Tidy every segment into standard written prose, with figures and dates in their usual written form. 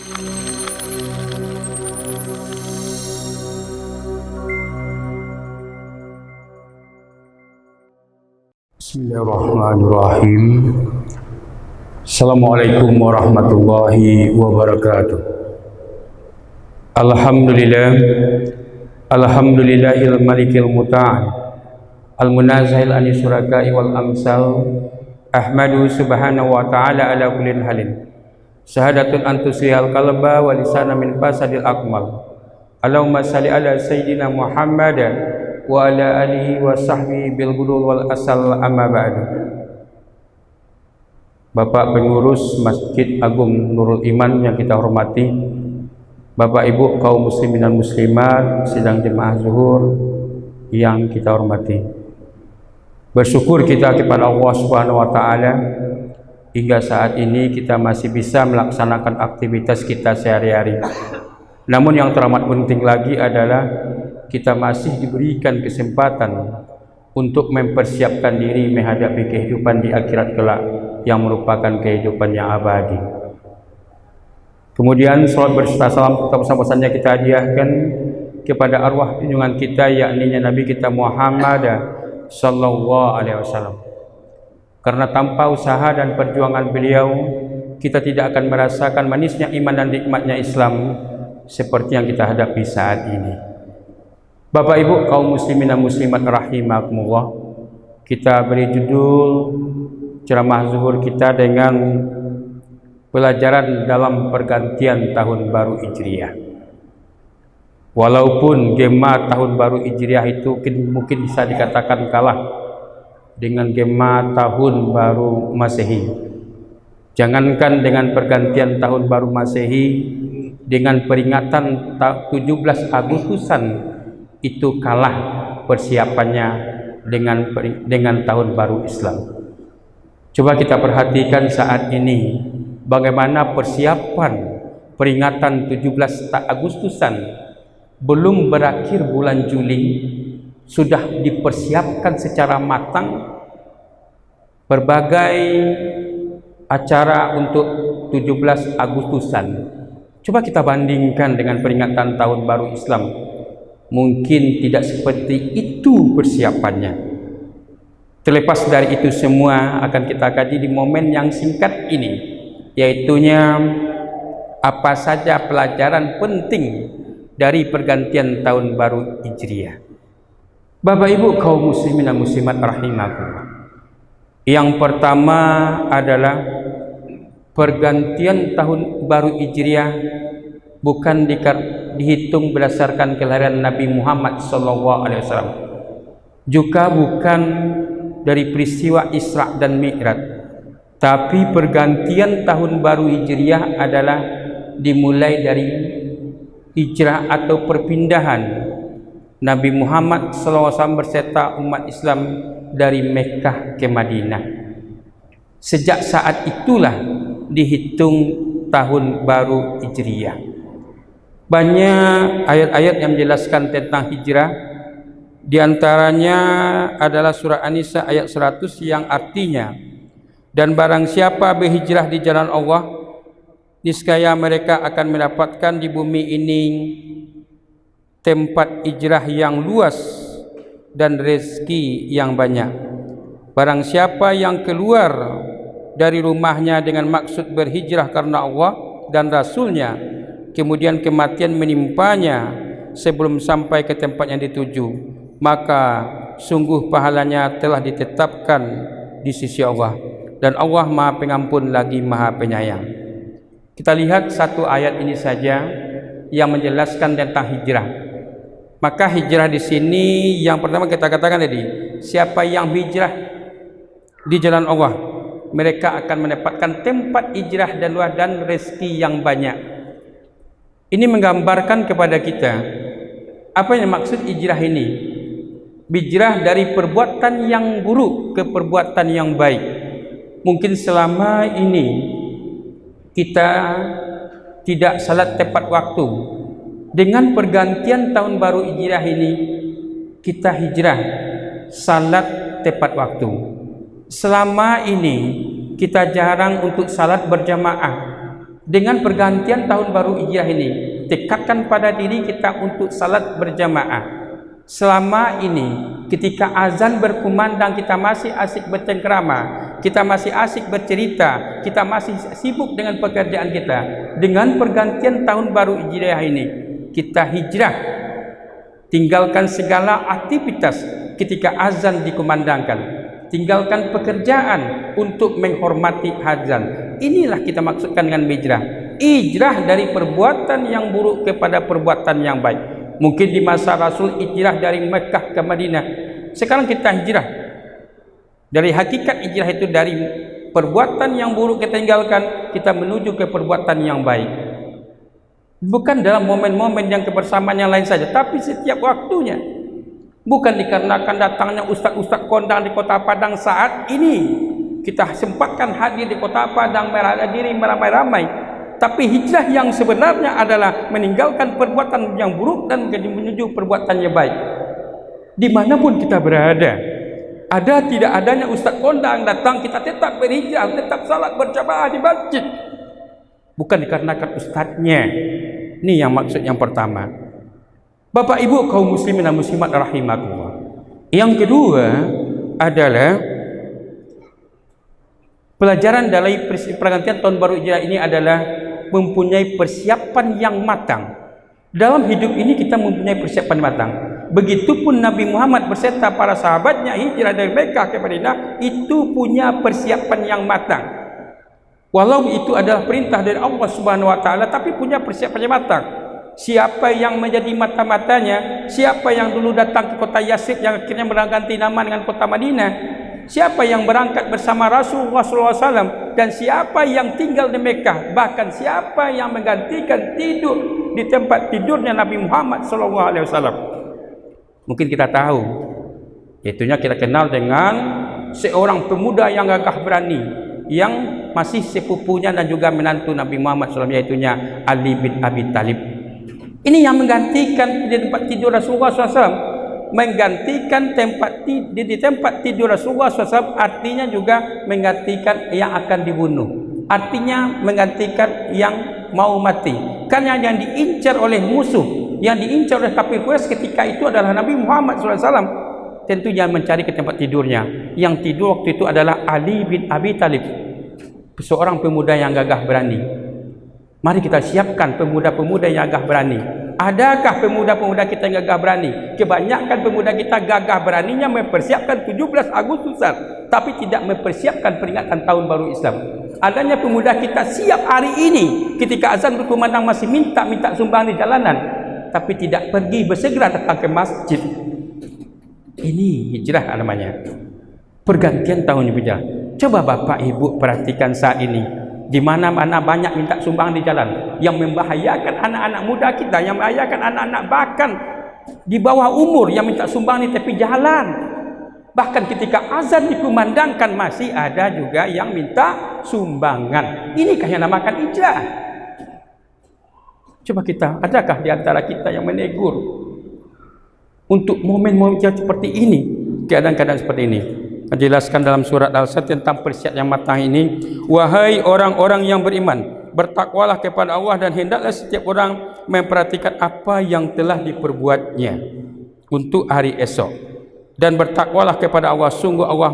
Bismillahirrahmanirrahim. Assalamualaikum warahmatullahi wabarakatuh. Alhamdulillahil malikil muta'al al-munazahil anis suraka'i wal amsal. Ahmadu subhanahu wa ta'ala ala kullin halin. Syahadatun antusihal qalba wa lisana min fasadil akmal. Allahumma salli ala sayyidina Muhammad wa ala alihi wa sahbihi bil ghudul wal asal, amma ba'du. Bapak pengurus Masjid Agung Nurul Iman yang kita hormati, Bapak Ibu kaum muslimin dan muslimat sidang jemaah zuhur yang kita hormati, bersyukur kita kepada Allah Subhanahu wa taala hingga saat ini kita masih bisa melaksanakan aktivitas kita sehari-hari. Namun yang teramat penting lagi adalah kita masih diberikan kesempatan untuk mempersiapkan diri menghadapi kehidupan di akhirat kelak yang merupakan kehidupan yang abadi. Kemudian salat berserta salam tetap bersama-samanya kita hadiahkan kepada arwah junjungan kita, yakni Nabi kita Muhammad sallallahu alaihi wasallam. Karena tanpa usaha dan perjuangan beliau, kita tidak akan merasakan manisnya iman dan nikmatnya Islam seperti yang kita hadapi saat ini. Bapak Ibu kaum muslimin dan muslimat rahimakumullah, kita beri judul ceramah zuhur kita dengan pelajaran dalam pergantian tahun baru Hijriah. Walaupun gema tahun baru Hijriah itu mungkin bisa dikatakan kalah dengan gema tahun baru Masehi. Jangankan dengan pergantian tahun baru Masehi, dengan peringatan 17 Agustusan itu kalah persiapannya dengan tahun baru Islam. Coba kita perhatikan saat ini bagaimana persiapan peringatan 17 Agustusan. Belum berakhir bulan Juli sudah dipersiapkan secara matang berbagai acara untuk 17 Agustusan. Coba kita bandingkan dengan peringatan tahun baru Islam. Mungkin tidak seperti itu persiapannya. Terlepas dari itu semua akan kita kaji di momen yang singkat ini, yaitunya apa saja pelajaran penting dari pergantian tahun baru Hijriah. Bapak Ibu kaum muslimin dan muslimat rahimakumullah. Yang pertama adalah pergantian tahun baru Hijriah bukan dihitung berdasarkan kelahiran Nabi Muhammad SAW, juga bukan dari peristiwa Isra dan Mi'raj, tapi pergantian tahun baru Hijriah adalah dimulai dari hijrah atau perpindahan Nabi Muhammad SAW berserta umat Islam dari Mekkah ke Madinah. Sejak saat itulah dihitung tahun baru Hijriah. Banyak ayat-ayat yang menjelaskan tentang hijrah. Di antaranya adalah surah An-Nisa ayat 100 yang artinya, dan barang siapa berhijrah di jalan Allah, niscaya mereka akan mendapatkan di bumi ini tempat hijrah yang luas dan rezeki yang banyak. Barang siapa yang keluar dari rumahnya dengan maksud berhijrah karena Allah dan Rasulnya, kemudian kematian menimpanya sebelum sampai ke tempat yang dituju, maka sungguh pahalanya telah ditetapkan di sisi Allah, dan Allah Maha Pengampun lagi Maha Penyayang. Kita lihat satu ayat ini saja yang menjelaskan tentang hijrah. Maka hijrah di sini yang pertama kita katakan tadi, siapa yang hijrah di jalan Allah, mereka akan mendapatkan tempat hijrah dan luas dan rezeki yang banyak. Ini menggambarkan kepada kita apa yang maksud hijrah ini. Hijrah dari perbuatan yang buruk ke perbuatan yang baik. Mungkin selama ini kita tidak salat tepat waktu. Dengan pergantian tahun baru Hijriah ini, kita hijrah salat tepat waktu. Selama ini kita jarang untuk salat berjamaah. Dengan pergantian tahun baru Hijrah ini, tekadkan pada diri kita untuk salat berjamaah. Selama ini ketika azan berkumandang kita masih asik bercengkrama, kita masih asik bercerita, kita masih sibuk dengan pekerjaan kita. Dengan pergantian tahun baru Hijriah ini, kita hijrah, tinggalkan segala aktivitas ketika azan dikumandangkan, tinggalkan pekerjaan untuk menghormati azan. Inilah kita maksudkan dengan hijrah. Hijrah dari perbuatan yang buruk kepada perbuatan yang baik. Mungkin di masa Rasul hijrah dari Mekah ke Madinah. Sekarang kita hijrah. Dari hakikat hijrah itu dari perbuatan yang buruk kita tinggalkan, kita menuju ke perbuatan yang baik. Bukan dalam momen-momen yang kebersamaan yang lain saja, tapi setiap waktunya. Bukan dikarenakan datangnya ustaz-ustaz kondang di Kota Padang saat ini, kita sempatkan hadir di Kota Padang menghadiri meramai-ramai. Tapi hijrah yang sebenarnya adalah meninggalkan perbuatan yang buruk dan menuju perbuatan yang baik. Dimanapun kita berada, ada tidak adanya ustaz kondang datang, kita tetap berhijrah, tetap salat berjamaah di masjid. Bukan dikarenakan ustaznya. Ini yang maksud yang pertama. Bapak Ibu kaum muslimin dan muslimat rahimakumullah. Yang kedua adalah pelajaran dari pergantian tahun baru Hijrah ini adalah mempunyai persiapan yang matang. Dalam hidup ini kita mempunyai persiapan matang. Begitupun Nabi Muhammad berserta para sahabatnya hijrah dari Mekah ke Madinah, itu punya persiapan yang matang. Walau itu adalah perintah dari Allah Subhanahu wa taala, tapi punya persiapan yang matang. Siapa yang menjadi mata-matanya, siapa yang dulu datang ke kota Yasrib yang akhirnya berganti nama dengan kota Madinah, siapa yang berangkat bersama Rasulullah SAW, dan siapa yang tinggal di Mekah, bahkan siapa yang menggantikan tidur di tempat tidurnya Nabi Muhammad SAW. Mungkin kita tahu, itunya kita kenal dengan seorang pemuda yang gagah berani, yang masih sepupunya dan juga menantu Nabi Muhammad SAW, yaitunya Ali bin Abi Thalib. Ini yang menggantikan di tempat tidur Rasulullah SAW. Menggantikan di tempat tidur Rasulullah SAW artinya juga menggantikan yang akan dibunuh, artinya menggantikan yang mau mati. Karena yang diincar oleh musuh, yang diincar oleh kafir Quraisy ketika itu adalah Nabi Muhammad SAW. Tentunya mencari ke tempat tidurnya. Yang tidur waktu itu adalah Ali bin Abi Thalib, seorang pemuda yang gagah berani. Mari kita siapkan pemuda-pemuda yang gagah berani. Adakah pemuda-pemuda kita yang gagah berani? Kebanyakan pemuda kita gagah beraninya mempersiapkan 17 Agustusan, tapi tidak mempersiapkan peringatan tahun baru Islam. Adanya pemuda kita siap hari ini ketika azan berkumandang masih minta sumbang di jalanan, tapi tidak pergi bersegera datang ke masjid. Ini hijrah namanya. Pergantian tahun hijrah. Coba Bapak Ibu perhatikan saat ini. Di mana-mana banyak minta sumbang di jalan, yang membahayakan anak-anak muda kita, yang membahayakan anak-anak bahkan di bawah umur yang minta sumbang di tepi jalan. Bahkan ketika azan dikumandangkan masih ada juga yang minta sumbangan. Inikah yang namakan hijrah? Coba kita, adakah di antara kita yang menegur untuk momen-momen seperti ini, keadaan-keadaan seperti ini? Dijelaskan dalam surat Al-Sad tentang persiapan yang matang ini. Wahai orang-orang yang beriman, bertakwalah kepada Allah dan hendaklah setiap orang memperhatikan apa yang telah diperbuatnya untuk hari esok, dan bertakwalah kepada Allah, sungguh Allah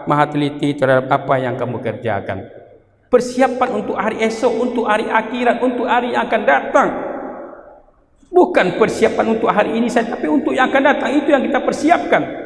maha teliti terhadap apa yang kamu kerjakan. Persiapan untuk hari esok, untuk hari akhirat, untuk hari yang akan datang. Bukan persiapan untuk hari ini saja, tapi untuk yang akan datang. Itu yang kita persiapkan.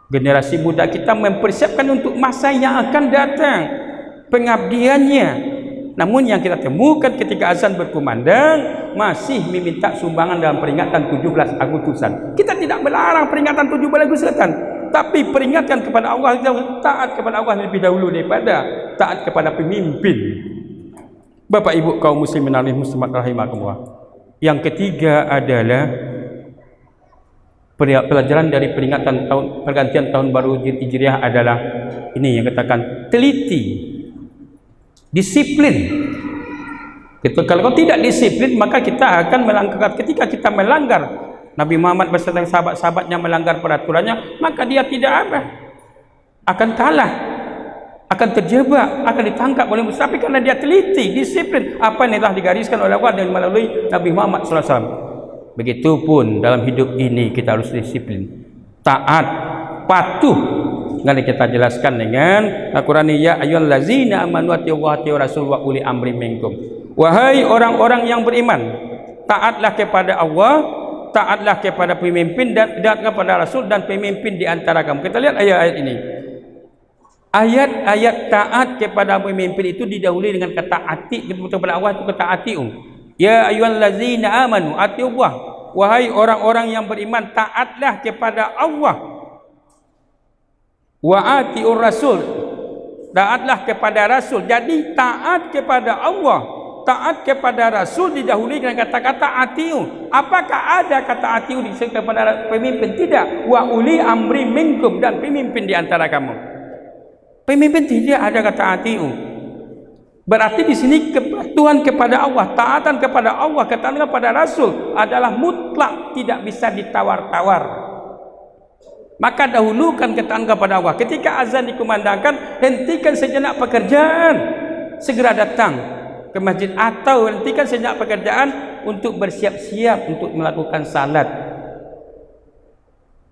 Generasi muda kita mempersiapkan untuk masa yang akan datang, pengabdiannya. Namun yang kita temukan ketika azan berkumandang masih meminta sumbangan dalam peringatan 17 Agustusan. Kita tidak melarang peringatan 17 Agustusan, tapi peringatkan kepada Allah, taat kepada Allah lebih dahulu daripada taat kepada pemimpin. Bapak Ibu kaum muslimin dan muslimat rahimakumullah. Yang ketiga adalah pelajaran dari peringatan pergantian tahun baru Hijriah adalah ini yang katakan teliti, disiplin. Kalau tidak disiplin maka kita akan melanggar. Ketika kita melanggar, Nabi Muhammad beserta sahabat-sahabatnya melanggar peraturannya, maka dia tidak akan kalah. akan terjebak, akan ditangkap oleh musuh. Tapi karena dia teliti, disiplin apa yang telah digariskan oleh Allah dan melalui Nabi Muhammad SAW. Begitupun dalam hidup ini kita harus disiplin, taat, patuh. Nanti kita jelaskan dengan Al-Quran, ya ayyuhallazina amanu atiiullaha wa rasul wa uli amri minkum. Wahai orang-orang yang beriman, taatlah kepada Allah, taatlah kepada pemimpin dan taatlah kepada rasul dan pemimpin di antara kamu. Kita lihat ayat-ayat ini. Ayat-ayat taat kepada pemimpin itu didahului dengan kata ati kepada Allah, itu kata atiu. Ya ayyuhallazina amanu atiiullah. Wahai orang-orang yang beriman, taatlah kepada Allah. Wa atiur rasul. Taatlah kepada rasul. Jadi taat kepada Allah, taat kepada rasul didahului dengan kata-kata atiu. Apakah ada kata atiu kepada pemimpin? Tidak. Wa uli amri minkum, dan pemimpin di antara kamu. Pemimpin tidak ada kata atiu. Berarti di sini kepatuhan kepada Allah, taatan kepada Allah, ketaatan kepada Rasul adalah mutlak, tidak bisa ditawar-tawar. Maka dahulukan ketaatan kepada Allah. Ketika azan dikumandangkan, hentikan sejenak pekerjaan, segera datang ke masjid, atau hentikan sejenak pekerjaan untuk bersiap-siap untuk melakukan salat.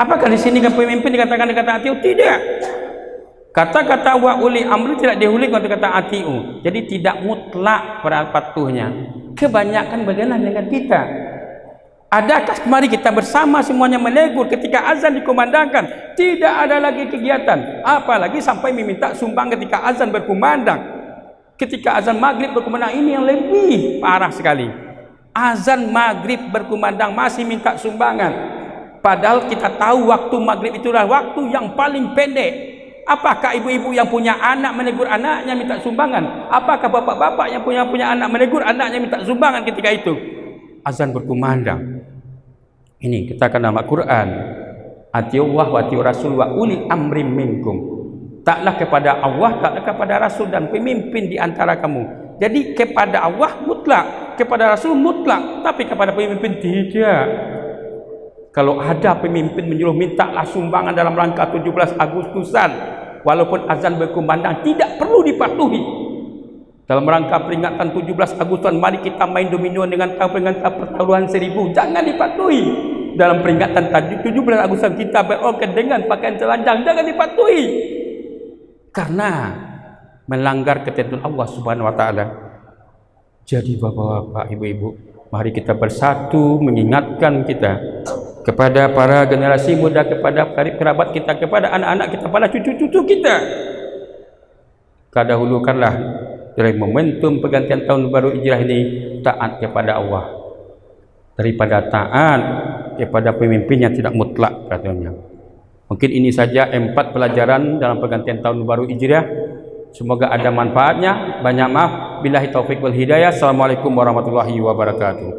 Apakah di sini pemimpin dikatakan kata atiu? Tidak. Kata-kata wa uli amri tidak dihuli dengan kata atiu. Jadi tidak mutlak patuhnya. Kebanyakan bagaimana dengan kita? Adakah mari kita bersama semuanya menegur ketika azan dikumandangkan, tidak ada lagi kegiatan, apalagi sampai meminta sumbang ketika azan berkumandang. Ketika azan maghrib berkumandang, ini yang lebih parah sekali. Azan maghrib berkumandang masih minta sumbangan, padahal kita tahu waktu maghrib itulah waktu yang paling pendek. Apakah ibu-ibu yang punya anak menegur anaknya minta sumbangan? Apakah bapak-bapak yang punya anak menegur anaknya minta sumbangan ketika itu? Azan berkumandang. Ini kita kena Al-Quran. Atiullah wa atiur rasul wa uli amri minkum. Taatlah kepada Allah, taatlah kepada Rasul dan pemimpin di antara kamu. Jadi kepada Allah mutlak, kepada Rasul mutlak, tapi kepada pemimpin tidak. Kalau ada pemimpin menyuruh mintalah sumbangan dalam rangka 17 Agustusan, walaupun azan berkumandang, tidak perlu dipatuhi. Dalam rangka peringatan 17 Agustusan, mari kita main domino dengan peringatan pertaruhan 1000, jangan dipatuhi. Dalam peringatan 17 Agustusan kita berorgan dengan pakaian telanjang, jangan dipatuhi. Karena melanggar ketentuan Allah Subhanahu wa taala. Jadi bapak-bapak, ibu-ibu, mari kita bersatu mengingatkan kita kepada para generasi muda, kepada kerabat kita, kepada anak-anak kita, kepada cucu-cucu kita. Dahulukanlah dari momentum pergantian tahun baru Hijrah ini taat kepada Allah daripada taat kepada pemimpin yang tidak mutlak katanya. Mungkin ini saja 4 pelajaran dalam pergantian tahun baru Hijrah. Semoga ada manfaatnya. Banyak maaf. Billahi taufiq wal hidayah. Assalamualaikum warahmatullahi wabarakatuh.